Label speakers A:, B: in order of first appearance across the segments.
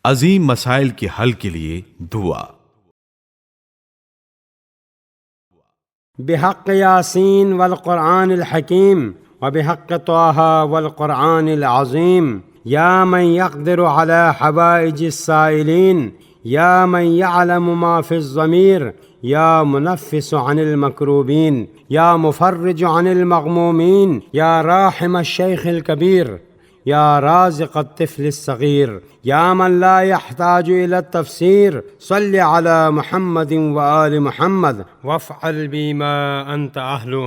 A: عظیم مسائل کے حل کے لیے دعا۔
B: بحق یاسین والقرآن الحکیم وبحق طٰہٰ والقرآن العظیم یا من یقدر علی حوائج السائلین یا من یعلم ما فی الضمیر یا منفس عن المکروبین یا مفرج عن المغمومین یا راحم الشیخ الکبیر یا رازق الطفل الصغیر یا من لا يحتاج الى التفسیر صل علی محمد وآل محمد وافعل بی ما انت اہلہ۔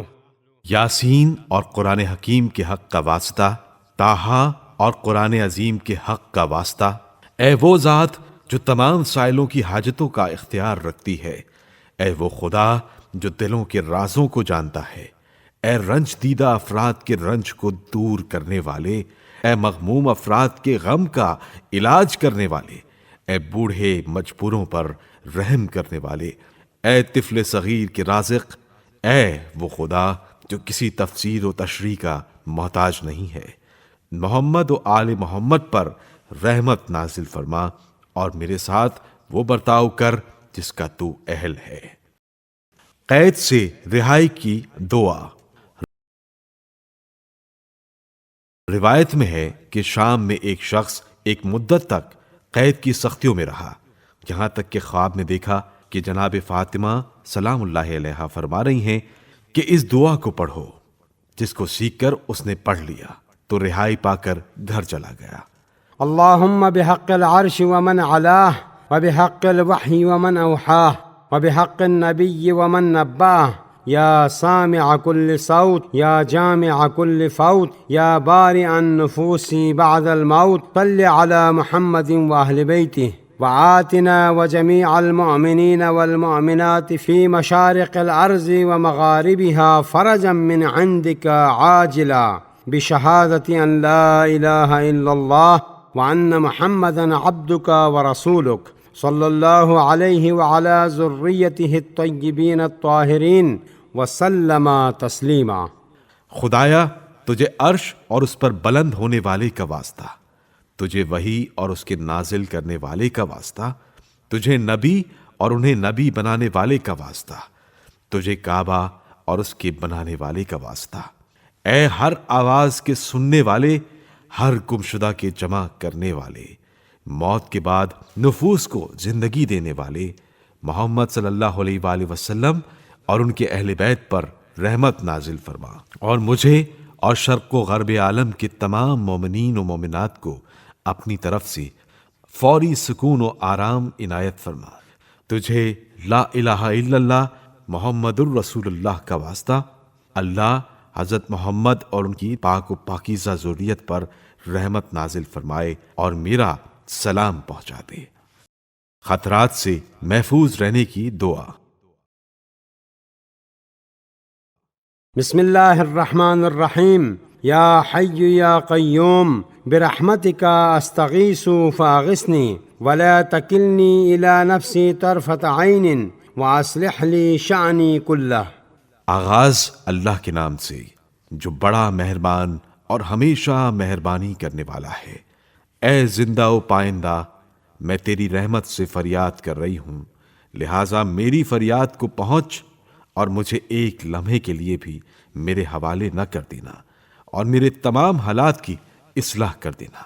A: یاسین اور قرآن حکیم کے حق کا واسطہ، طٰہٰ اور قرآن عظیم کے حق کا واسطہ، اے وہ ذات جو تمام سائلوں کی حاجتوں کا اختیار رکھتی ہے، اے وہ خدا جو دلوں کے رازوں کو جانتا ہے، اے رنج دیدہ افراد کے رنج کو دور کرنے والے، اے مغموم افراد کے غم کا علاج کرنے والے، اے بوڑھے مجبوروں پر رحم کرنے والے، اے طفل صغیر کے رازق، اے وہ خدا جو کسی تفسیر و تشریح کا محتاج نہیں ہے، محمد و آل محمد پر رحمت نازل فرما اور میرے ساتھ وہ برتاؤ کر جس کا تو اہل ہے۔ قید سے رہائی کی دعا۔ روایت میں ہے کہ شام میں ایک شخص ایک مدت تک قید کی سختیوں میں رہا، یہاں تک کہ خواب میں دیکھا کہ جناب فاطمہ سلام اللہ علیہا فرما رہی ہیں کہ اس دعا کو پڑھو، جس کو سیکھ کر اس نے پڑھ لیا تو رہائی پا کر گھر چلا گیا۔
B: اللہم بحق العرش ومن علاہ وبحق الوحی ومن اوحاہ وبحق النبی ومن نباہ یا سامع کل صوت یا جامع کل فوت یا بارئ النفوس بعد الموت صل علی محمد واہل بیتہ وآتنا وجميع المؤمنين والمؤمنات في مشارق الأرض ومغاربها فرجا من عندك عاجلا بشهادة أن لا إله إلا الله وأن محمدا عبدك ورسولك صلى الله عليه وعلى ذريته الطيبين الطاهرين وسلم تسلیما۔
A: خدایا تجھے عرش اور اس پر بلند ہونے والے کا واسطہ، تجھے وحی اور اس کے نازل کرنے والے کا واسطہ، تجھے نبی اور انہیں نبی بنانے والے کا واسطہ، تجھے کعبہ اور اس کے بنانے والے کا واسطہ، اے ہر آواز کے سننے والے، ہر گمشدہ کے جمع کرنے والے، موت کے بعد نفوس کو زندگی دینے والے، محمد صلی اللہ علیہ وآلہ وسلم اور ان کے اہل بیت پر رحمت نازل فرما، اور مجھے اور شرق و غرب عالم کے تمام مومنین و مومنات کو اپنی طرف سے فوری سکون و آرام عنایت فرما۔ تجھے لا الہ الا اللہ محمد الرسول اللہ کا واسطہ، اللہ حضرت محمد اور ان کی پاک و پاکیزہ ذریت پر رحمت نازل فرمائے اور میرا سلام پہنچا دے۔ خطرات سے محفوظ رہنے کی دعا۔
B: بسم اللہ الرحمن الرحیم یا حی یا قیوم برحمتک استغیث فاغثنی ولا تکلنی الی نفسی طرفۃ عین واصلح لی شأنی کلہ۔
A: آغاز اللہ کے نام سے جو بڑا مہربان اور ہمیشہ مہربانی کرنے والا ہے۔ اے زندہ و پائندہ، میں تیری رحمت سے فریاد کر رہی ہوں، لہٰذا میری فریاد کو پہنچ اور مجھے ایک لمحے کے لیے بھی میرے حوالے نہ کر دینا اور میرے تمام حالات کی اصلاح کر دینا۔